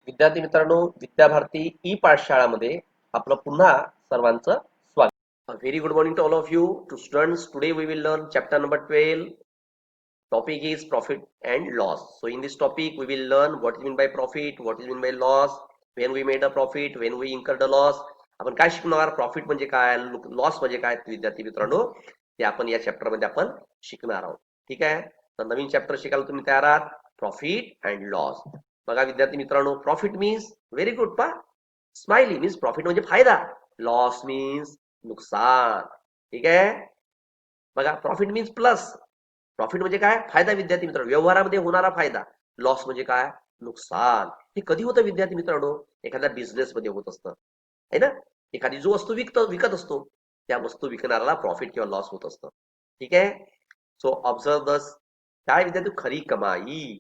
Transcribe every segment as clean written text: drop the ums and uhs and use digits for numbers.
विद्यार्थी मित्रांनो, विद्याभारती ई पाठशाळामध्ये आपलं पुन्हा सर्वांचं स्वागत. Very good morning to all of you to students. Today we will learn chapter number 12. Topic is profit and loss. So in this topic we will learn what is mean by profit, what is mean by loss, when we made a profit, when we incurred a loss. आपण काय शिकणार, profit म्हणजे काय, loss म्हणजे काय, विद्यार्थी मित्रांनो ते आपण या चॅप्टर मध्ये आपण शिकणार आहोत. ठीक आहे, तर नवीन चॅप्टर शिकायला तुम्ही तयार आहात. Profit and loss. बघा विद्यार्थी मित्रांनो, प्रॉफिट मीन्स व्हेरी गुड पा स्माइली मीन्स प्रॉफिट म्हणजे फायदा, लॉस मीन्स नुकसान. ठीक आहे, बघा प्रॉफिट मीन्स प्लस, प्रॉफिट म्हणजे काय, फायदा विद्यार्थी मित्रांनो, व्यवहारामध्ये होणारा फायदा. लॉस म्हणजे काय, नुकसान. हे कधी होतं विद्यार्थी मित्रांनो, एखाद्या बिझनेस मध्ये होत असतं आहे ना. एखादी जो वस्तू विकत असतो त्या वस्तू विकणाऱ्याला प्रॉफिट किंवा लॉस होत असतं. ठीक आहे, सो ऑब्झर्व दस. काय विद्यार्थी, खरी कमाई.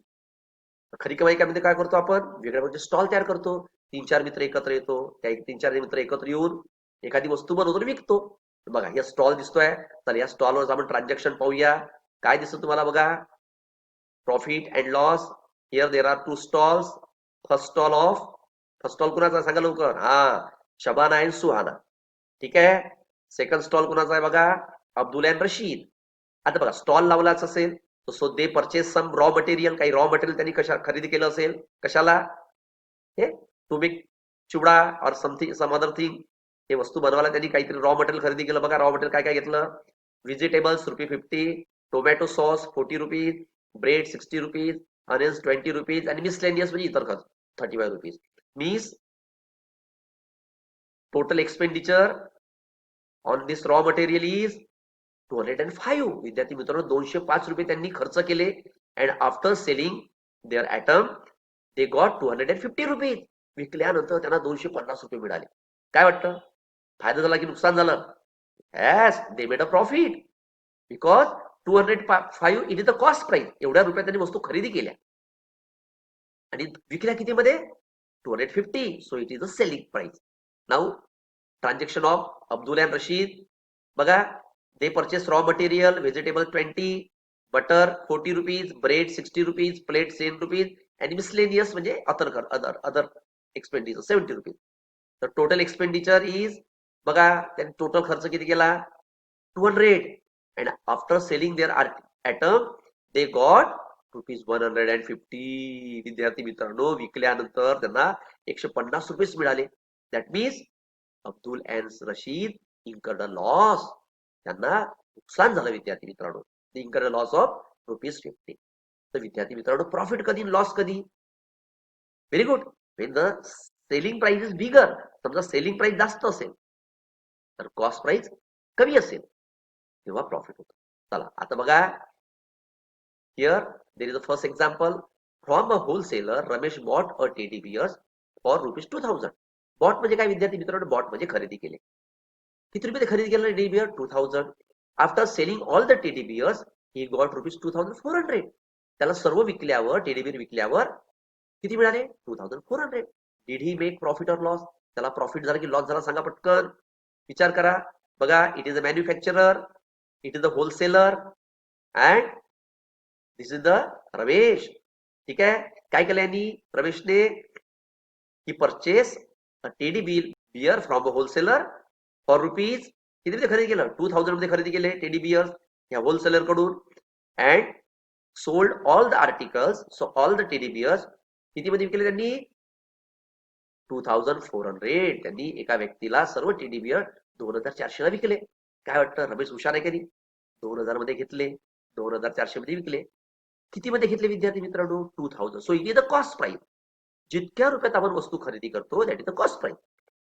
खरी कमाई काय म्हणजे काय करतो आपण, वेगळ्या म्हणजे स्टॉल तयार करतो, 3-4 मित्र एकत्र येतो, त्या 3-4 मित्र एकत्र येऊन एखादी वस्तू बनवतो आणि विकतो. बघा या स्टॉल दिसतोय, तर या स्टॉलवर आपण ट्रान्झॅक्शन पाहूया. काय दिसतं तुम्हाला बघा, profit and loss. Here there are 2 stalls. First stall कुणाचा सांगा लवकर, शबाना अँड सुहाना. ठीक आहे, सेकंड स्टॉल कुणाचा आहे बघा, अब्दुल अँड रशीद. आता बघा स्टॉल लावलाच असेल तर सो दे परचेस सम रॉ मटेरियल, काही रॉ मटेरियल त्यांनी कशा खरेदी केलं असेल, कशाला, हे टू मेक चिवडा और समथिंग सम अदर थिंग. हे वस्तू बनवायला त्यांनी काहीतरी रॉ मटेरियल खरेदी केलं. बघा रॉ मटेरियल काय काय घेतलं, vegetables ₹50, tomato sauce ₹40, bread ₹60, onions ₹20 आणि मिसलेनियस म्हणजे इतर खर्च ₹35. Means total expenditure on this raw material is 205. विद्यार्थी मित्रांनो, ₹205 त्यांनी खर्च केले. And after selling their item they got ₹250. विकल्यानंतर त्यांना ₹250 मिळाले. काय वाटतं, फायदा झाला की नुकसान झालं? Yes, they made a profit because 205 it is the cost price. एवढ्या रुपयात त्यांनी वस्तू खरेदी केल्या आणि विकल्या किती मध्ये, 250. So it is a selling price. Now transaction of Abdul and Rashid. बघा, they purchase raw material, vegetable 20, butter ₹40, bread ₹60, plate ₹10 and miscellaneous म्हणजे other expenditure ₹70. तर टोटल एक्सपेंडिचर इज, बघा त्यांनी टोटल खर्च किती केला, 200. and after selling their atom they got ₹150. विद्यार्थी मित्रांनो, विकल्यानंतर त्यांना ₹150 मिळाले. That means Abdul and Rashid incurred a loss. त्यांना नुकसान झालं विद्यार्थी मित्रांनो, incurred a loss of ₹50. तर विद्यार्थी मित्रांनो, प्रॉफिट कधी, लॉस कधी, very good, Wien the selling price is बिगर. समजा सेलिंग प्राइस जास्त असेल तर कॉस्ट प्राइस कमी असेल तेव्हा प्रॉफिट होतो. चला आता बघा, here there is a first example. From a wholesaler Ramesh bought a teddy bears for ₹2000. Bought म्हणजे काय विद्यार्थी मित्रांनो, बॉट म्हणजे खरेदी केले. किती रुपये खरेदी केलं teddy bear, 2000. After selling all the teddy bears he got ₹2400. त्याला सर्व विकल्यावर, टेडी बियर विकल्यावर किती मिळाले, 2400. Did he make profit or loss, त्याला प्रॉफिट झाला की लॉस झाला, सांगा पटकन, विचार करा. बघा, it is a manufacturer, it is a wholesaler and this is the Ramesh. ठीक आहे, काय केलं यांनी, रमेशने, he purchase a teddy bear from a wholesaler for rupees, किती मध्ये खरेदी केलं, 2000 मध्ये खरेदी केले टेडी बियर्स या होलसेलर कडून. And sold all the articles, so all the teddy bears किती मध्ये विकले त्यांनी, 2400. त्यांनी एका व्यक्तीला सर्व टेडी बियर 2400 ला विकले. काय वाटतं, रमेश हुशार आहे कधी, 2000 मध्ये घेतले, 2400 मध्ये विकले. किती मध्ये घेतले विद्यार्थी मित्रांनो, 2000. So it is the cost price. जितक्या रुपयात आपण वस्तू खरेदी करतो that is the cost price,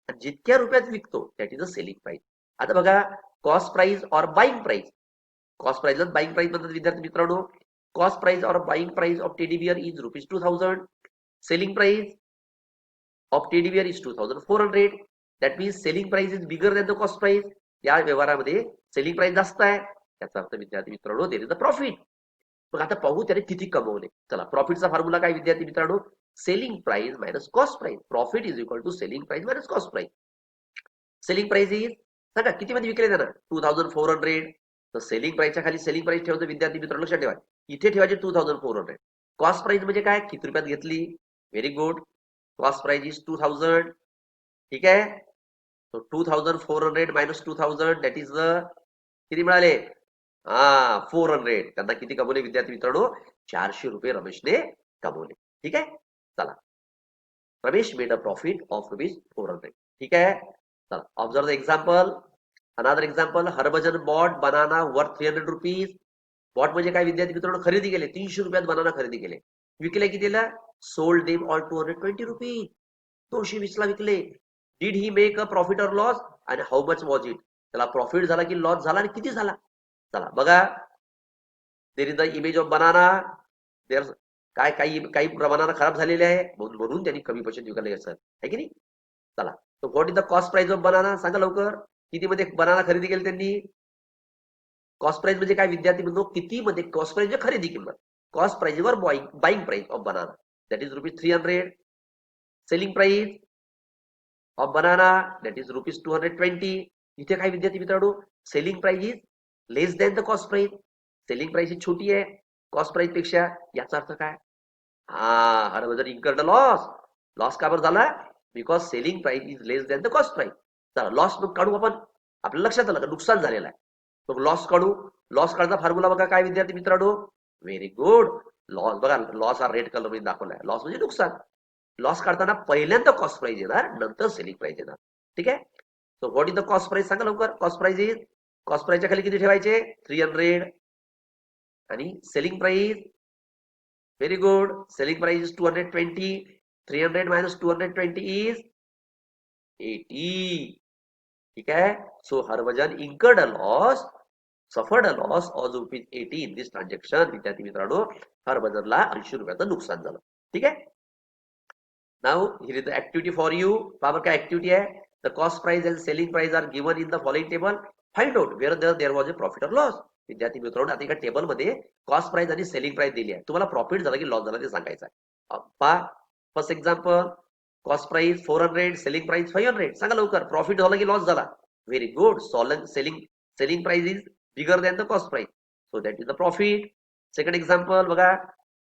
आणि जितक्या रुपयात विकतो that is a selling price. आता बघा, कॉस्ट प्राइस और buying price. Cost price buying price म्हणतात विद्यार्थी मित्रांनो. कॉस्ट प्राइस और buying price of teddy bear is ₹2000. Selling price of teddy bear is 2400. That means selling price is bigger than the cost price. या व्यवहारामध्ये selling price जास्त आहे, त्याचा अर्थ विद्यार्थी मित्रांनो देर इज द प्रॉफिट. मग आता पाहू त्याने किती कमवले. चला, प्रॉफिटचा फॉर्म्युला काय विद्यार्थी मित्रांनो, selling price minus cost price. Profit is equal to selling price minus cost price. Selling price is, सांगा किती मध्ये विकले त्यांना, 2400. तर सेलिंग प्राइसच्या खाली सेलिंग प्राइस ठेवतो विद्यार्थी मित्रांनो, लक्षात ठेवा, इथे ठेवायचे 2400. कॉस्ट प्राइस म्हणजे काय, किती रुपयात घेतली, very good, cost price is 2000. ठीक आहे. So 2400 minus 2000 that is the किती मिळाले? 400. त्यांना किती कमवले विद्यार्थी मित्रांनो? 400 रुपये रमेशने कमवले. ठीक आहे. चला, Ramesh made a profit of ₹400. ठीक आहे. चला, observe the example. Another example, Harbhajan bought banana worth 300 rupees. Bought म्हणजे काय विद्यार्थी मित्रांनो? खरेदी केले. 300 रुपयात बनाना खरेदी केले. विकले कितीला? Sold them all 220 rupees. 220 ला विकले. Did he make a profit or loss and how much was it? त्याला प्रॉफिट झाला की लॉस झाला आणि किती झाला? चला बघा, there is the image of banana. There काय काही काही बनाना खराब झालेले आहे म्हणून त्यांनी कमी पैशात विकले सर, आहे की नाही? चला, तर what is the cost price of banana? सांगा लवकर. किती मध्ये बनाना खरेदी केली त्यांनी? कॉस्ट प्राइस म्हणजे काय विद्यार्थी मित्रांनो? किती मध्ये कॉस्ट प्राइस म्हणजे खरेदी किंमत. Cost price or buying price of banana that is ₹300. Selling price of banana that is ₹220. इथे काय विद्यार्थी मित्रांनो? Selling price is less than the cost price. Selling price ही छोटी आहे कॉस्ट प्राइस पेक्षा. याचा अर्थ काय? Harbhajan incurred loss. लॉस का बरं झाला? Because selling price is less than the cost price. चला, लॉस काढू आपण. आपल्या लक्षात आलं का नुकसान झालेलं आहे? तो लॉस काढू. लॉस काढता फॉर्म्युला बघा काय विद्यार्थी मित्रांनो? Very good. लॉस बघा, लॉस हा रेड कलर मध्ये दाखवलाय. लॉस म्हणजे नुकसान. लॉस काढताना पहिल्यांदा कॉस्ट प्राइस येणार, नंतर सेलिंग प्राइस येणार. ठीक आहे. So what is the cost price? सांगा लवकर. कॉस्ट प्राइस इज, कॉस्ट प्राइसच्या खाली किती ठेवायचे? 300. आणि selling price, very good, selling price is 220. 300 minus 220 is 80. ठीक आहे. So Harbhajan incurred a loss, suffered a loss of ₹80 in this transaction. विद्यार्थी मित्रांनो, हरभजनला 80 रुपयाचं नुकसान झालं. ठीक आहे. Now here is the activity for you. बाबा काय ऍक्टिव्हिटी आहे? The cost price and selling price are given in the following table. Find out where there was a profit or loss. विद्यार्थी मित्रांनो, आता एका टेबलमध्ये कॉस्ट प्राइस आणि selling price दिली आहे. तुम्हाला प्रॉफिट झाला की लॉस झाला ते सांगायचं आहे. पहा, first example, cost price 400, selling price 500. सांगा लवकर, प्रॉफिट झाला की लॉस झाला? Very good. Selling price is bigger than the cost price, so that is the profit. Second example बघा,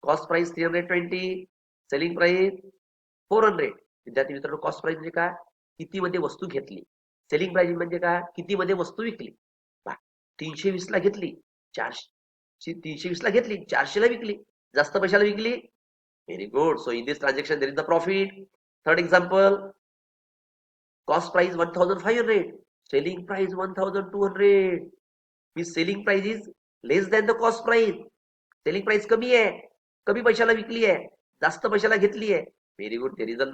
कॉस्ट प्राइस 320, सेलिंग प्राइस 400. विद्यार्थी मित्रांनो, कॉस्ट प्राइस म्हणजे काय? किती मध्ये वस्तू घेतली. सेलिंग प्राइस म्हणजे काय? किती मध्ये वस्तू विकली. 320 ला घेतली, 320 ला घेतली, 400 ला विकली. जास्त पैशाला विकली. Very good. So in this transaction there is the profit. Third example, cost price 1500, selling price 1200. मी selling price is less than the cost price. Selling price कमी आहे, कमी पैशाला विकली आहे, जास्त पैशाला घेतली आहे. Very good. There is a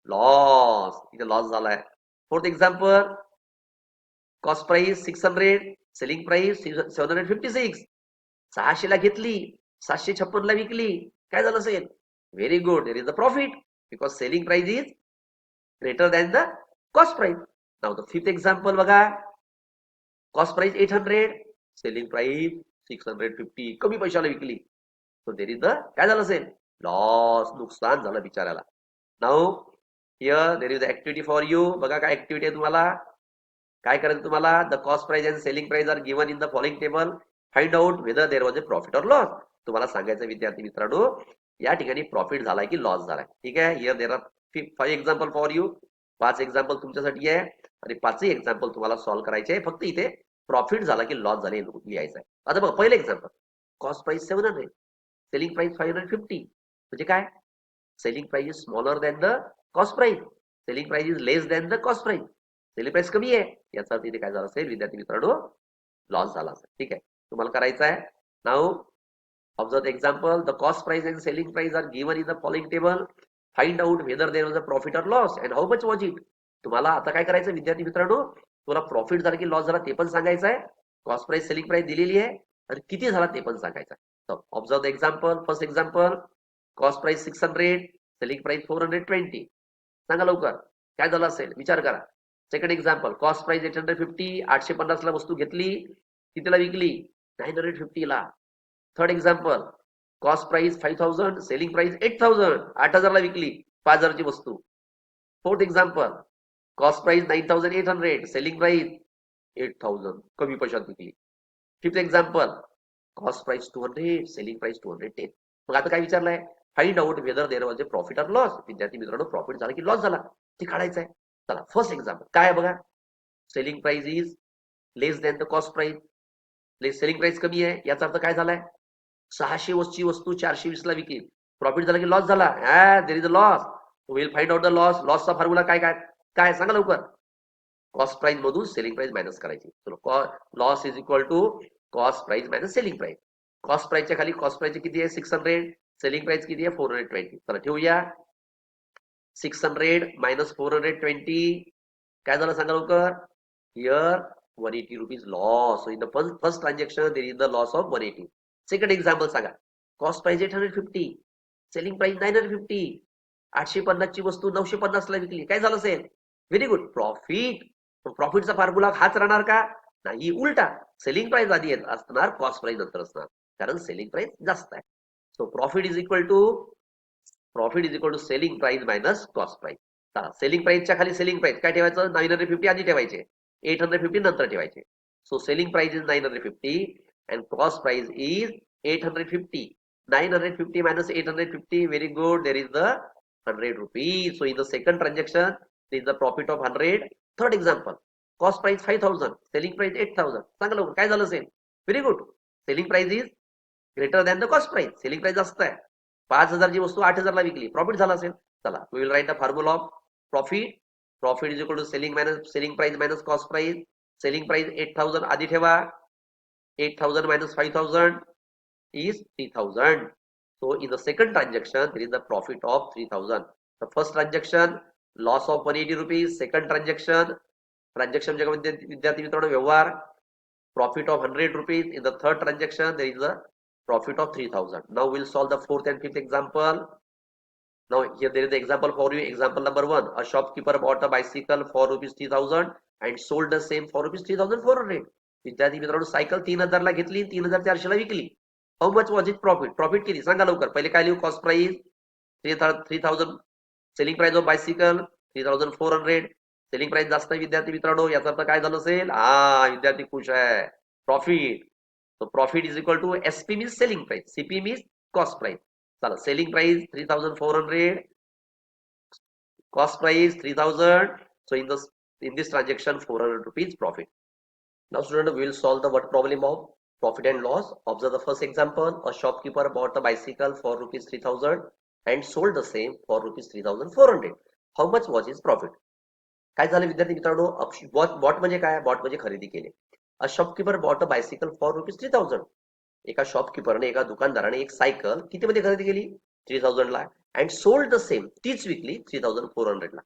loss. इथे लॉस झालाय. Fourth example, cost price 600, selling price 756. 600 ला घेतली, 756 ला विकली. काय झालं असेल? Very good. There is the profit because selling price is greater than the cost price. Now the fifth example बघा, cost price 800, selling price 650. कमी पैशाला विकली. सो देर इज द, काय झालं असेल? लॉस, नुकसान झालं बिचाऱ्याला. Now here there is the activity for you. बघा काय ऍक्टिव्हिटी आहे तुम्हाला. काय करायचं तुम्हाला? The cost price and selling price are given in the following table. Find out whether there was a profit or loss. तुम्हाला सांगायचं विद्यार्थी मित्रांनो, या ठिकाणी प्रॉफिट झालाय की लॉस झालाय. ठीक आहे. Here there are 5 example for you. 5 example तुमच्यासाठी आहे आणि 5ही एक्झाम्पल तुम्हाला सॉल्व्ह करायचे आहे. फक्त इथे प्रॉफिट झाला की लॉस झाले लिहायचं आहे. आता बघ, पहिलं example, cost price 700, selling price 550. म्हणजे काय? Selling price is smaller than the cost price. Selling price is less than the cost price. Selling price कमी आहे, याचा अर्थ इथे काय झालं असेल विद्यार्थी मित्रांनो? लॉस झाला असेल. ठीक आहे. तुम्हाला करायचं आहे. Now observe the example. The cost price and selling price are given in the following table. Find out whether there was a profit or loss and how much was it. तुम्हाला आता काय करायचं विद्यार्थी मित्रांनो? तुम्हाला प्रॉफिट झाला की loss झाला ते पण सांगायचं आहे. कॉस्ट प्राइस सेलिंग प्राइस दिलेली आहे आणि किती झाला ते पण सांगायचं आहे. Observe the example. First example, cost price 600, selling price 420. सांगा लवकर काय झालं असेल? विचार करा. सेकंड एक्झाम्पल, कॉस्ट प्राइस 850, 850 ला वस्तू घेतली, कितीला विकली? 950 ला. Third example, cost price 5000, selling price 8000, 8000 ला विकली 5000 ची वस्तू. Fourth example, cost price 9800, selling price 8000, कमी पैशात विकली. Fifth example, cost price 200, selling price 210. मग आता काय विचारलंय? Find out whether there was a profit or loss. विद्यार्थी मित्रांनो, प्रॉफिट झाला की लॉस झाला ते काढायचं आहे. चला फर्स्ट एक्झाम्पल काय आहे बघा. Selling price is less than the cost price. Selling price कमी आहे याचा अर्थ काय झालाय, 600 ची वस्तू 420 ला विकेल. प्रॉफिट झाला की लॉस झाला. There is a loss. Will find out the loss. लॉसचा फॉर्म्युला काय काय काय सांगा लवकर. कॉस्ट प्राइस मधून सेलिंग प्राइस मायनस करायची. चलो loss is equal to cost price minus selling price. Cost प्राइसच्या खाली कॉस्ट प्राइस किती आहे 600, सेलिंग प्राइस किती आहे 420. चला ठेवूया. 600 मायनस 420 काय झालं सांगा लवकर. Here 180 rupees loss. So in the first transaction there is the loss of 180. Second example सांगा. Cost price 850, selling price 950. 850 ची वस्तू 950 ला विकली. काय झालं असेल. Very good, profit. प्रॉफिटचा फॉर्म्युला हाच राहणार का. नाही, उलटा. सेलिंग प्राइस आधी असणार, कॉस्ट प्राइस नंतर असणार, कारण सेलिंग प्राइस जास्त आहे. So profit is equal to selling price minus cost price. Selling प्राइसच्या खाली सेलिंग प्राइस काय ठेवायचं, 950 आधी ठेवायचे, 850 नंतर ठेवायचे. So selling price is 950 and cost price is 850. 950 minus 850, very good, there is the 100 rupees. So in the second transaction, there is the profit of 100. Third example, cost price 5000, selling price 8000. सांगा लवकर काय झालं असेल. Very good, selling price is greater than the cost price. Selling price जास्त आहे. 5000 ची वस्तू 8000 ला विकली, प्रॉफिट झाला असेल. चला we will write the formula of profit. Profit is equal to selling price minus cost price. Selling price 8000 आधी ठेवा. 8000 minus 5000 is 3000. So in the second transaction, there is the profit of 3000. The first transaction, loss of 180 rupees. Second transaction जगामध्ये विद्यार्थी मित्रांनो व्यवहार, profit of 100 rupees. In the third transaction, there is a profit of 3000. Now we'll solve the fourth and fifth example. Now here there is the example for you. Example number 1. A shopkeeper bought a bicycle for rupees 3000 and sold the same for rupees 3400. विद्यार्थी मित्रांनो, cycle 3000 ला घेतली, 3400 ला विकली. How much was it profit. Profit किती सांगा लवकर. पहिले काय लिहू, cost price 3000, selling price of bicycle 3400. Selling price जास्त आहे विद्यार्थी मित्रांनो, याचा अर्थ काय झालं असेल. विद्यार्थी खुश आहे. Profit. So profit is equal to SP means selling price, CP means cost price. चला selling price 3400, cost price 3000. So in this transaction 400 rupees profit. Now student, we will solve the what problem of profit and loss. Observe the first example. A shopkeeper bought a bicycle for rupees 3000 and sold the same for rupees 3400. How much was his profit? काय झालं विद्यार्थी मित्रांनो, bought म्हणजे काय. Bought म्हणजे खरेदी केले. A shopkeeper bought a bicycle for rupees 3000. एका शॉपकीपरने, एका दुकानदाराने एक सायकल किती मध्ये खरेदी केली 3000 ला. अँड सोल्ड द सेम, तीच विकली 3400 ला.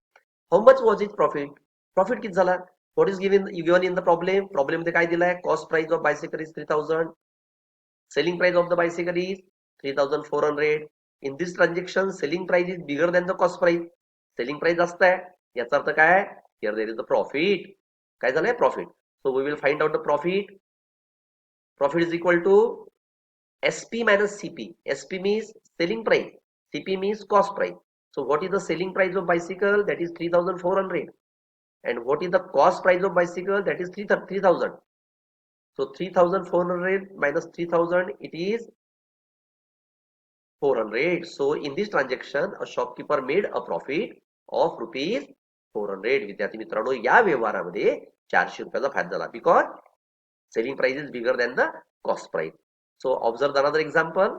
How much was it profit. Profit किती झाला. What is given in the problem. Problem मध्ये काय दिलाय, cost price of bicycle is 3000, selling price of the bicycle is 3400. In this transaction selling price is bigger than the cost price. Selling price जास्त आहे. याचा अर्थ काय, here there is the profit. काय झालंय, profit. So we will find out the profit. Profit is equal to SP minus CP. SP means selling price, CP means cost price. So what is the selling price of bicycle, that is 3400, and what is the cost price of bicycle, that is 3000. So 3400 minus 3000, it is 400. So in this transaction a shopkeeper made a profit of rupees 400. विद्यार्थी मित्रांनो, या व्यवहारामध्ये 400 रुपयाचा फायदा झाला, because selling price is bigger than the cost price. So observe another example.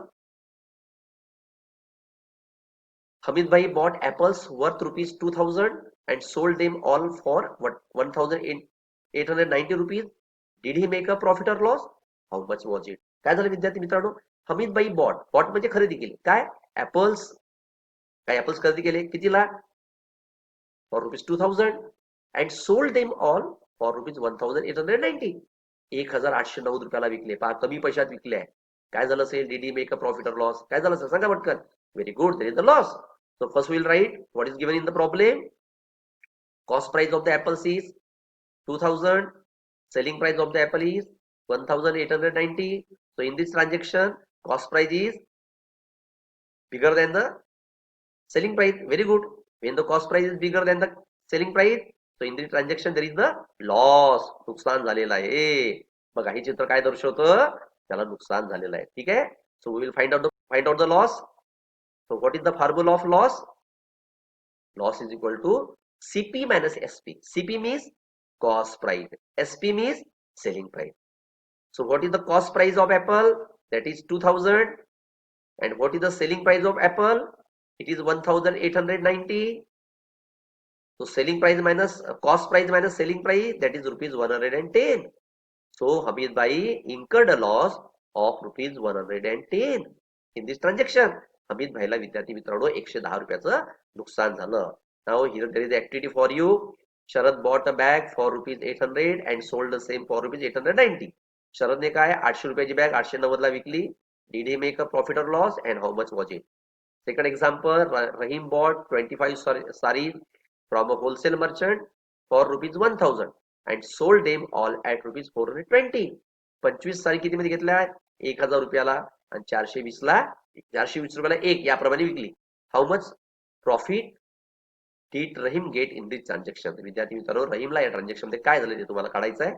Hamid bhai bought apples worth rupees 2000 and sold them all for what 1890 rupees. Did he make a profit or loss? How much was it? काय झालं विद्यार्थी मित्रांनो, हमीद भाई bought म्हणजे खरेदी केली काय, apples. काय ऍपल्स खरेदी केले कितीला, for rupees 2000 and sold them all for rupees 1890. 1890 रुपयाला विकले. पहा कमी पैशात विकले आहे. काय झालं असेल, did he make a profit और लॉस. काय झालं असेल सांगा पटकन. Very good, there is the loss. So first will write what is given in the problem. Cost price of the apples is 2000, selling price of the apple is 1890. So in this transaction cost price is bigger than the selling price. Very good. When the cost price is bigger than the selling price, so in this transaction there is the loss. नुकसान झालेलं आहे. बघा हे चित्र काय दर्शवतं, त्याला नुकसान झालेलं आहे. ठीक आहे. So we will find out the loss. So what is the formula of loss? Loss is equal to CP minus SP. CP means cost price. SP means selling price. So what is the cost price of apple? That is 2000. And what is the selling price of apple? It is 1890. So selling price minus cost price minus selling price, that is rupees 110. So Hamid Bhai incurred a loss of rupees 110 in this transaction. Hamid Bhaईला विद्यार्थी मित्रांनो 110 रुपयाचं नुकसान झालं. Now here there is activity for you. Sharad bought a bag for rupees 800 and sold the same for rupees 890. शरदने काय 800 रुपयाची bag 890 ला विकली. Did he make a profit or loss and how much was it? Second example, Rahim bought 25 sarees from a wholesale merchant for rupees 1000 and sold them all at rupees 420. 25 सारी किती मध्ये घेतल्या 1000 रुपयाला आणि 420 ला 420 रुपयाला एक याप्रमाणे विकली. How much profit did Rahim get in this transaction? विद्यार्थी मित्रांनो रहीमला या ट्रान्झॅक्शन मध्ये काय झालं ते तुम्हाला काढायचं आहे.